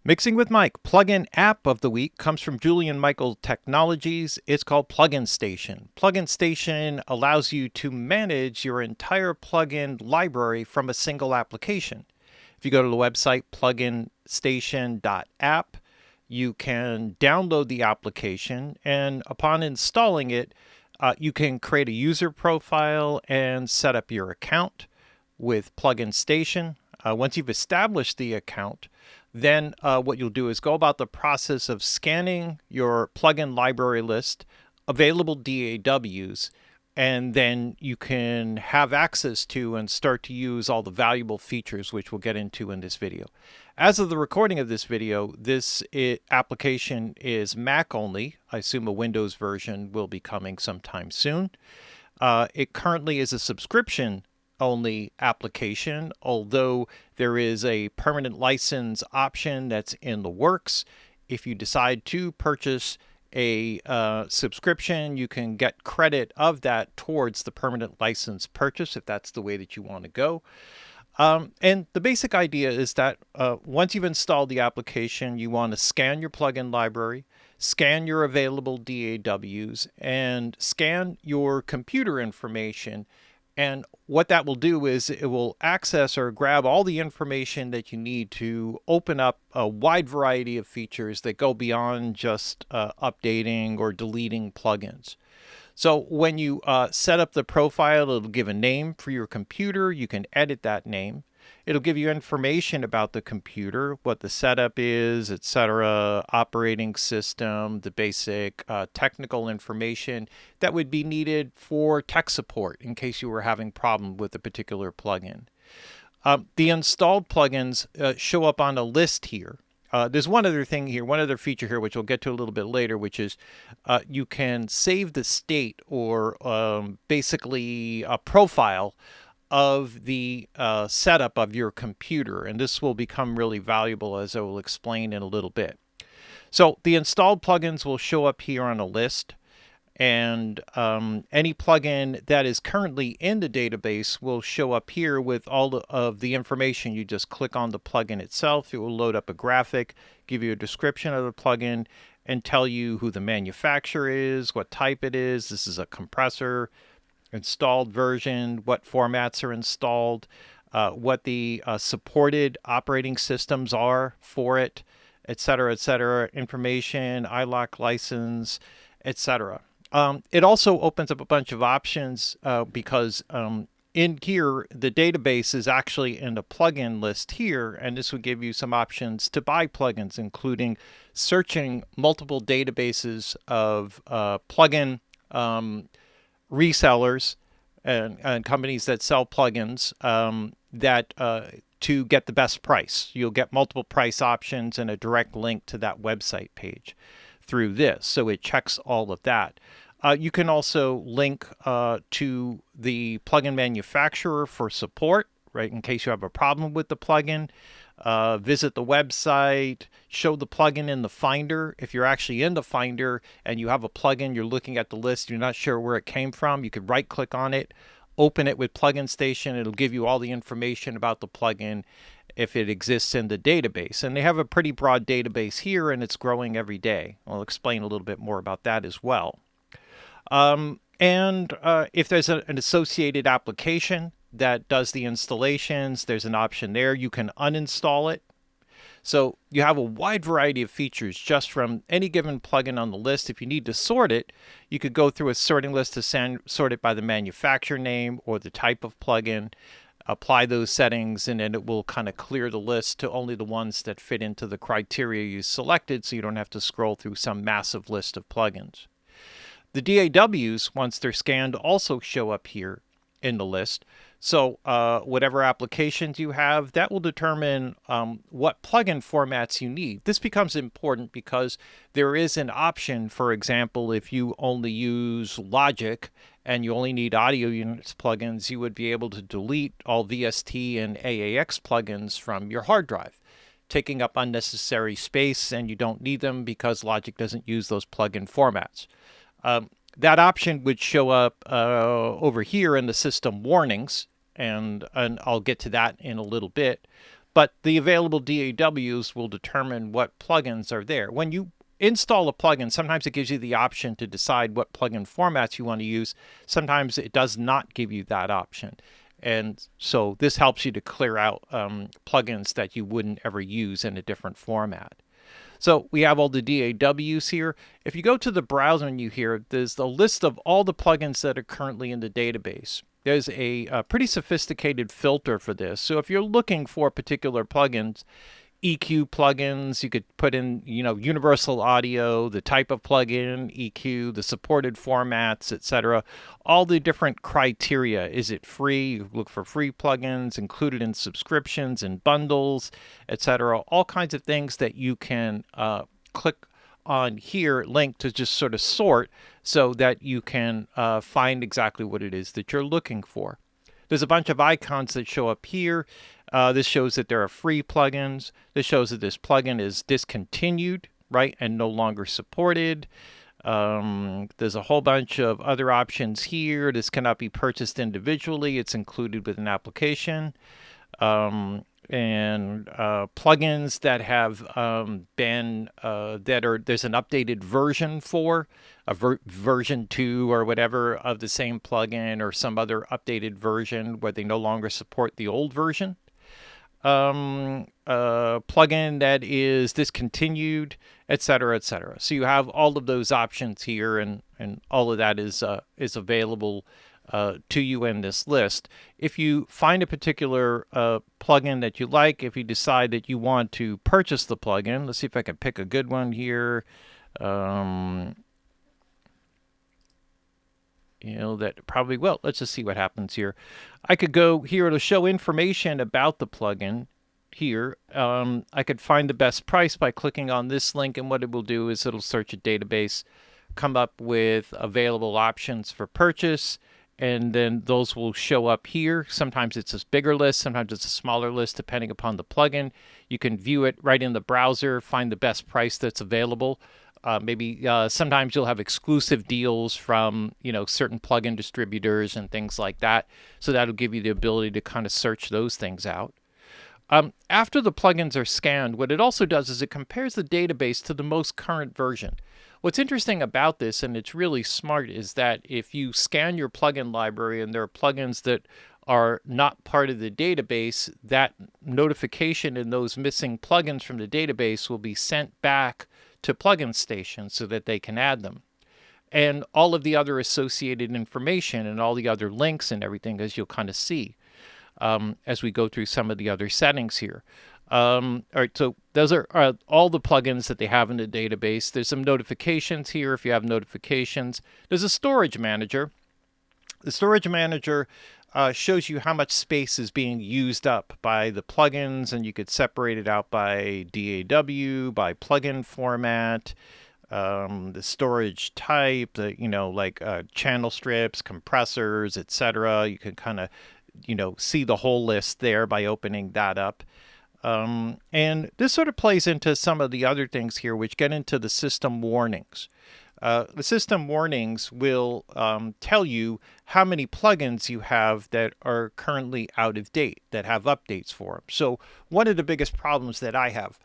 Mixing with Mike, plugin app of the week comes from Julian Michael Technologies. It's called Plugin Station. Plugin Station allows you to manage your entire plugin library from a single application. If you go to the website pluginstation.app, you can download the application, and upon installing it, you can create a user profile and set up your account with Plugin Station. Once you've established the account, then what you'll do is go about the process of scanning your plugin library list, available DAWs, and then you can have access to and start to use all the valuable features which we'll get into in this video. As of the recording of this video, this application is Mac only. I assume a Windows version will be coming sometime soon. It currently is a subscription only application, although there is a permanent license option that's in the works. If you decide to purchase a subscription, you can get credit of that towards the permanent license purchase if that's the way that you want to go. And the basic idea is that once you've installed the application, you want to scan your plugin library, scan your available DAWs, and scan your computer information. And what that will do is it will access or grab all the information that you need to open up a wide variety of features that go beyond just updating or deleting plugins. So when you set up the profile, it'll give a name for your computer. You can edit that name. It'll give you information about the computer, what the setup is, etc., operating system, the basic technical information that would be needed for tech support in case you were having problem with a particular plugin. The installed plugins show up on a list here. There's one other thing here, one other feature here, which we'll get to a little bit later, which is you can save the state or basically a profile of the setup of your computer, and this will become really valuable, as I will explain in a little bit. So the installed plugins will show up here on a list, and any plugin that is currently in the database will show up here with all of the information. You just click on the plugin itself. It will load up a graphic, give you a description of the plugin, and tell you who the manufacturer is, what type it is. This is a compressor, installed version, what formats are installed, what the supported operating systems are for it, etc., information, iLok license, etc. It also opens up a bunch of options because in here, the database is actually in the plugin list here, and this would give you some options to buy plugins, including searching multiple databases of plugin resellers and companies that sell plugins to get the best price. You'll get multiple price options and a direct link to that website page through this, so it checks all of that. You can also link to the plugin manufacturer for support, right, in case you have a problem with the plugin. Visit the website, show the plugin in the Finder. If you're actually in the Finder and you have a plugin, you're looking at the list, you're not sure where it came from, you could right-click on it, open it with Plugin Station. It'll give you all the information about the plugin if it exists in the database. And they have a pretty broad database here, and it's growing every day. I'll explain a little bit more about that as well. If there's an associated application that does the installations, there's an option there. You can uninstall it. So you have a wide variety of features just from any given plugin on the list. If you need to sort it, you could go through a sorting list to sort it by the manufacturer name or the type of plugin, apply those settings, and then it will kind of clear the list to only the ones that fit into the criteria you selected, so you don't have to scroll through some massive list of plugins. The DAWs, once they're scanned, also show up here in the list. So whatever applications you have, that will determine what plugin formats you need. This becomes important because there is an option, for example, if you only use Logic and you only need audio units plugins, you would be able to delete all VST and AAX plugins from your hard drive, taking up unnecessary space, and you don't need them because Logic doesn't use those plugin formats. That option would show up over here in the system warnings, and I'll get to that in a little bit. but the available DAWs will determine what plugins are there. When you install a plugin, sometimes it gives you the option to decide what plugin formats you want to use. Sometimes it does not give you that option. And so this helps you to clear out plugins that you wouldn't ever use in a different format. So we have all the DAWs here. If you go to the browser menu here, there's the list of all the plugins that are currently in the database. There's a pretty sophisticated filter for this. So if you're looking for particular plugins, EQ plugins, you could put in, universal audio, the type of plugin, EQ, the supported formats, etc. All the different criteria. Is it free? You look for free plugins, included in subscriptions and bundles, etc. All kinds of things that you can click on here, link to just sort of sort so that you can find exactly what it is that you're looking for. There's a bunch of icons that show up here. This shows that there are free plugins. This shows that this plugin is discontinued, right, and no longer supported. There's a whole bunch of other options here. This cannot be purchased individually. It's included with an application. And plugins that have been there's an updated version for version 2 or whatever of the same plugin, or some other updated version where they no longer support the old version. Plugin that is discontinued, etc., etc. So you have all of those options here, and all of that is available to you in this list. If you find a particular plugin that you like, if you decide that you want to purchase the plugin, let's see if I can pick a good one here. That probably will. Let's just see what happens here. I could go here to show information about the plugin here. I could find the best price by clicking on this link, and what it will do is it'll search a database, come up with available options for purchase, and then those will show up here. Sometimes it's a bigger list, sometimes it's a smaller list, depending upon the plugin. You can view it right in the browser, find the best price that's available. Maybe sometimes you'll have exclusive deals from, certain plugin distributors and things like that. So that'll give you the ability to kind of search those things out. After the plugins are scanned, what it also does is it compares the database to the most current version. What's interesting about this, and it's really smart, is that if you scan your plugin library and there are plugins that are not part of the database, that notification in those missing plugins from the database will be sent back to Plugin Station so that they can add them. And all of the other associated information and all the other links and everything, as you'll kind of see as we go through some of the other settings here. All right, so those are all the plugins that they have in the database. There's some notifications here if you have notifications. There's a storage manager. The storage manager shows you how much space is being used up by the plugins, and you could separate it out by DAW, by plugin format, the storage type, like channel strips, compressors, etc. You can kind of, see the whole list there by opening that up. And this sort of plays into some of the other things here, which get into the system warnings. The system warnings will tell you how many plugins you have that are currently out of date, that have updates for them. So one of the biggest problems that I have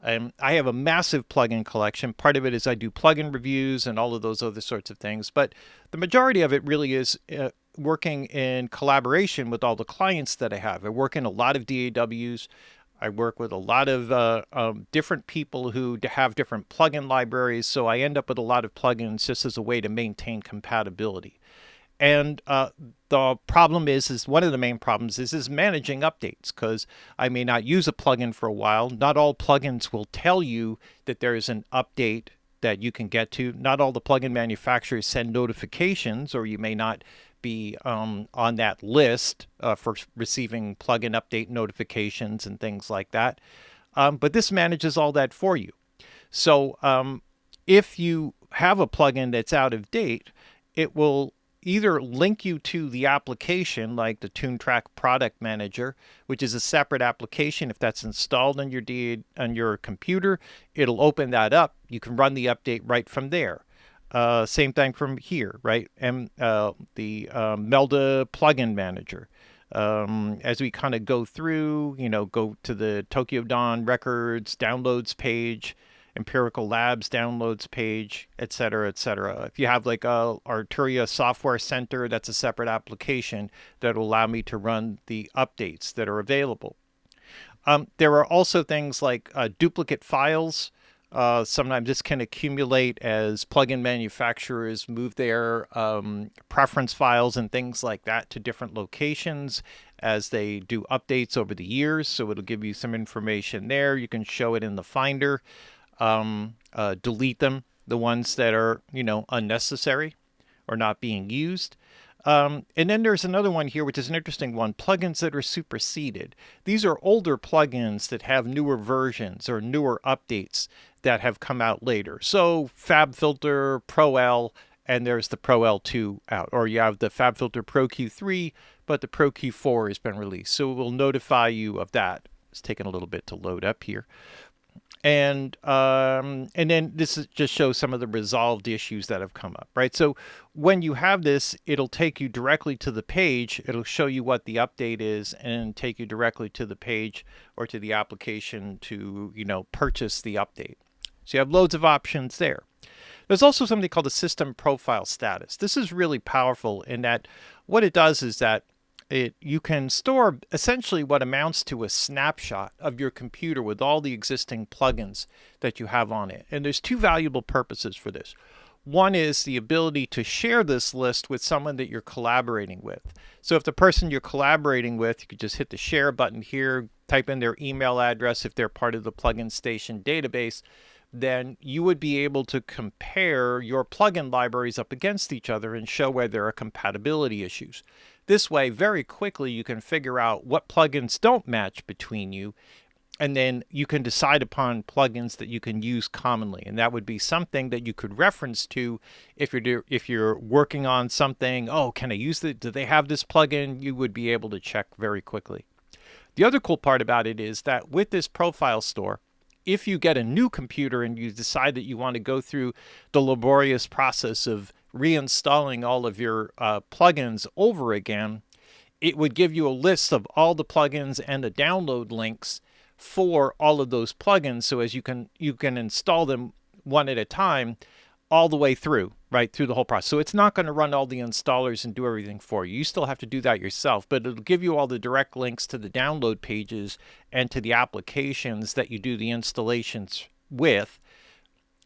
a massive plugin collection. Part of it is I do plugin reviews and all of those other sorts of things. But the majority of it really is working in collaboration with all the clients that I have. I work in a lot of DAWs. I work with a lot of different people who have different plugin libraries, so I end up with a lot of plugins just as a way to maintain compatibility. And the problem is one of the main problems is managing updates, because I may not use a plugin for a while. Not all plugins will tell you that there is an update that you can get to. Not all the plugin manufacturers send notifications, or you may not be on that list for receiving plugin update notifications and things like that. But this manages all that for you. So if you have a plugin that's out of date, it will either link you to the application like the TuneTrack Product Manager, which is a separate application. If that's installed on your computer, it'll open that up. You can run the update right from there. Same thing from here, right? And the Melda Plugin Manager. As we kind of go through, go to the Tokyo Dawn Records downloads page, Empirical Labs downloads page, et cetera, et cetera. If you have like a Arturia Software Center, that's a separate application that will allow me to run the updates that are available. There are also things like duplicate files. Sometimes this can accumulate as plugin manufacturers move their preference files and things like that to different locations as they do updates over the years. So it'll give you some information there. You can show it in the Finder. Delete them, the ones that are, unnecessary or not being used. And then there's another one here, which is an interesting one, plugins that are superseded. These are older plugins that have newer versions or newer updates that have come out later. So FabFilter Pro L, and there's the Pro L2 out. Or you have the FabFilter Pro Q3, but the Pro Q4 has been released. So it will notify you of that. It's taking a little bit to load up here. And then just shows some of the resolved issues that have come up, right? So when you have this, it'll take you directly to the page. It'll show you what the update is and take you directly to the page or to the application to, purchase the update. So you have loads of options there. There's also something called a system profile status. This is really powerful in that what it does is that you can store essentially what amounts to a snapshot of your computer with all the existing plugins that you have on it. And there's two valuable purposes for this. One is the ability to share this list with someone that you're collaborating with. So if the person you're collaborating with, you could just hit the share button here, type in their email address if they're part of the Plugin Station database, then you would be able to compare your plugin libraries up against each other and show where there are compatibility issues. This way, very quickly, you can figure out what plugins don't match between you, and then you can decide upon plugins that you can use commonly. And that would be something that you could reference to if you're working on something. Oh, can I use it? Do they have this plugin? You would be able to check very quickly. The other cool part about it is that with this profile store, if you get a new computer and you decide that you want to go through the laborious process of reinstalling all of your plugins over again, it would give you a list of all the plugins and the download links for all of those plugins. So as you can install them one at a time all the way through, right through the whole process. So it's not going to run all the installers and do everything for you. You still have to do that yourself, but it'll give you all the direct links to the download pages and to the applications that you do the installations with,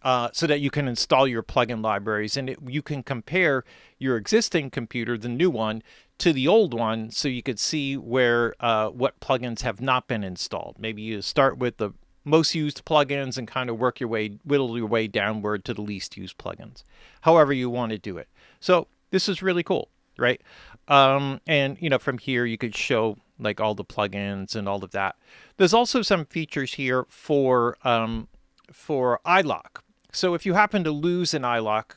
so that you can install your plugin libraries. And you can compare your existing computer, the new one, to the old one, so you could see where what plugins have not been installed. Maybe you start with the most used plugins and kind of whittle your way downward to the least used plugins, however you want to do it. So this is really cool, right? And from here you could show like all the plugins and all of that. There's also some features here for iLok. So if you happen to lose an iLok,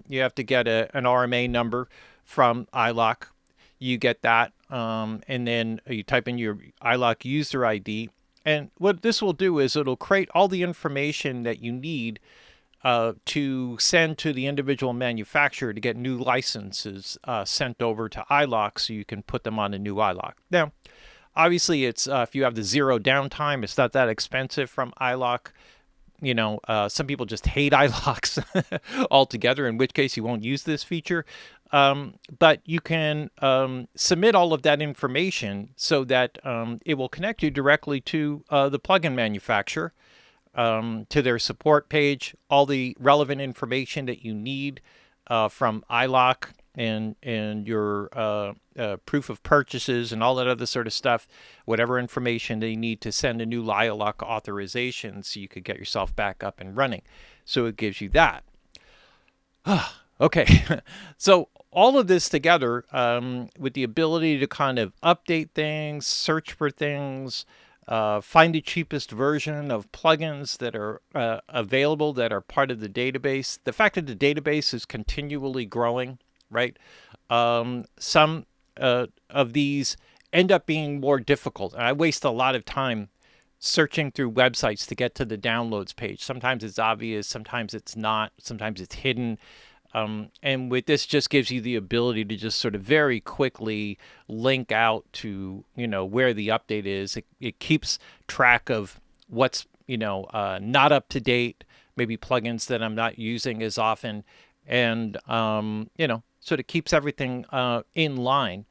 you have to get an RMA number from iLok. You get that, and then you type in your iLok user ID. And what this will do is it'll create all the information that you need to send to the individual manufacturer to get new licenses sent over to iLok so you can put them on a new iLok. Now, obviously, it's if you have the zero downtime, it's not that expensive from iLok. Some people just hate iLoks altogether, in which case you won't use this feature. But you can submit all of that information so that it will connect you directly to the plugin manufacturer, to their support page, all the relevant information that you need from iLok and your proof of purchases and all that other sort of stuff, whatever information they need to send a new iLok authorization so you could get yourself back up and running. So it gives you that. Okay, so all of this together with the ability to kind of update things, search for things, find the cheapest version of plugins that are available that are part of the database. The fact that the database is continually growing, right? Some of these end up being more difficult. And I waste a lot of time searching through websites to get to the downloads page. Sometimes it's obvious, sometimes it's not, sometimes it's hidden. And with this, just gives you the ability to just sort of very quickly link out to, where the update is. It keeps track of what's, not up to date, maybe plugins that I'm not using as often, and, sort of keeps everything in line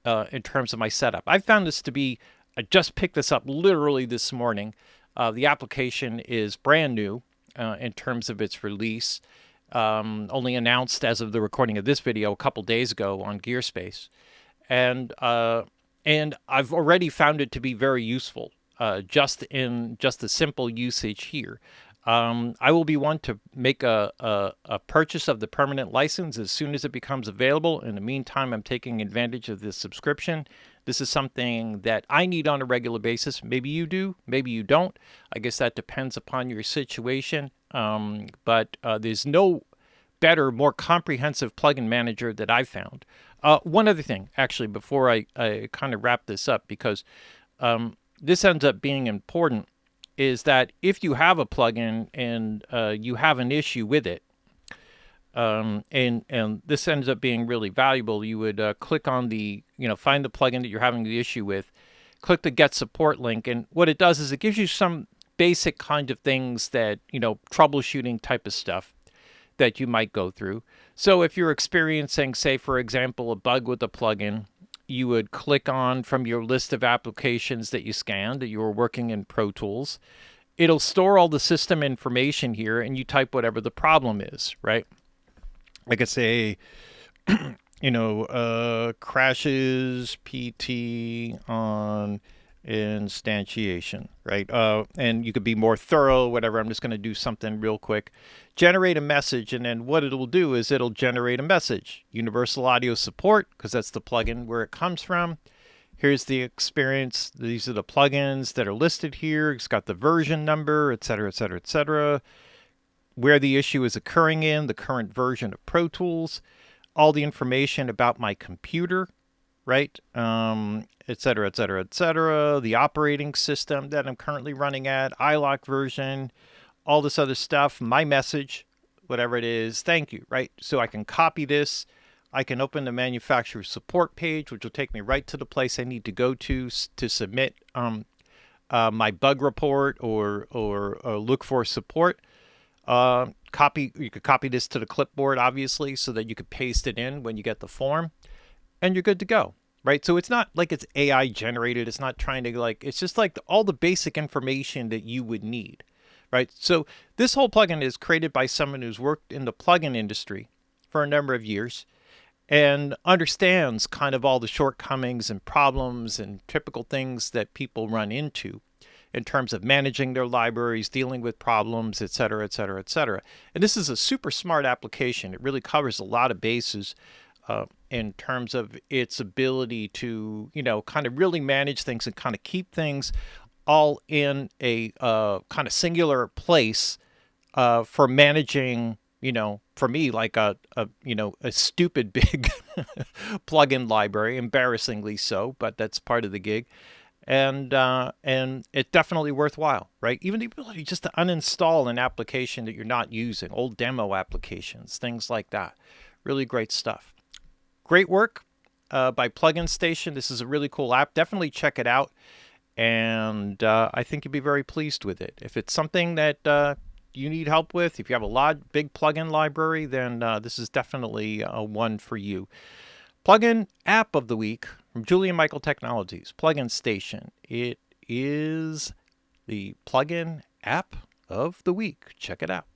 in terms of my setup. I found this to be, I just picked this up literally this morning. The application is brand new in terms of its release. Only announced as of the recording of this video a couple days ago on Gearspace, and I've already found it to be very useful. Just the simple usage here. I will be one to make a purchase of the permanent license as soon as it becomes available. In the meantime, I'm taking advantage of this subscription. This is something that I need on a regular basis. Maybe you do, maybe you don't. I guess that depends upon your situation. But there's no better, more comprehensive plugin manager that I've found. One other thing, actually, before I kind of wrap this up, because this ends up being important, is that if you have a plugin and you have an issue with it, and this ends up being really valuable, you would click on the, find the plugin that you're having the issue with, click the Get Support link, and what it does is it gives you some basic kind of things that, troubleshooting type of stuff that you might go through. So if you're experiencing, say, for example, a bug with a plugin, you would click on from your list of applications that you scanned, that you were working in Pro Tools. It'll store all the system information here, and you type whatever the problem is, right? Like I say, crashes PT on instantiation, right? And you could be more thorough, whatever. I'm just going to do something real quick. Generate a message, and then what it'll do is it'll generate a message. Universal Audio Support, because that's the plugin where it comes from. Here's the experience. These are the plugins that are listed here. It's got the version number, et cetera, et cetera, et cetera. Where the issue is occurring in, the current version of Pro Tools, all the information about my computer, right? Et cetera, et cetera, et cetera. The operating system that I'm currently running at, iLok version, all this other stuff, my message, whatever it is, thank you, right? So I can copy this. I can open the manufacturer support page, which will take me right to the place I need to go to submit my bug report or look for support. You could copy this to the clipboard, obviously, so that you could paste it in when you get the form, and you're good to go, right? So it's not like it's AI generated. It's not trying to it's just like all the basic information that you would need, right? So this whole plugin is created by someone who's worked in the plugin industry for a number of years and understands kind of all the shortcomings and problems and typical things that people run into in terms of managing their libraries, dealing with problems, et cetera, et cetera, et cetera. And this is a super smart application. It really covers a lot of bases in terms of its ability to, kind of really manage things and kind of keep things all in a kind of singular place for managing, for me, like a stupid big plugin library, embarrassingly so, but that's part of the gig. And it's definitely worthwhile, right? Even the ability just to uninstall an application that you're not using, old demo applications, things like that. Really great stuff. Great work by Plugin Station. This is a really cool app. Definitely check it out. And I think you'll be very pleased with it. If it's something that you need help with, if you have a big plugin library, then this is definitely one for you. Plugin App of the Week from Julian Michael Technologies, Plugin Station. It is the Plugin App of the Week. Check it out.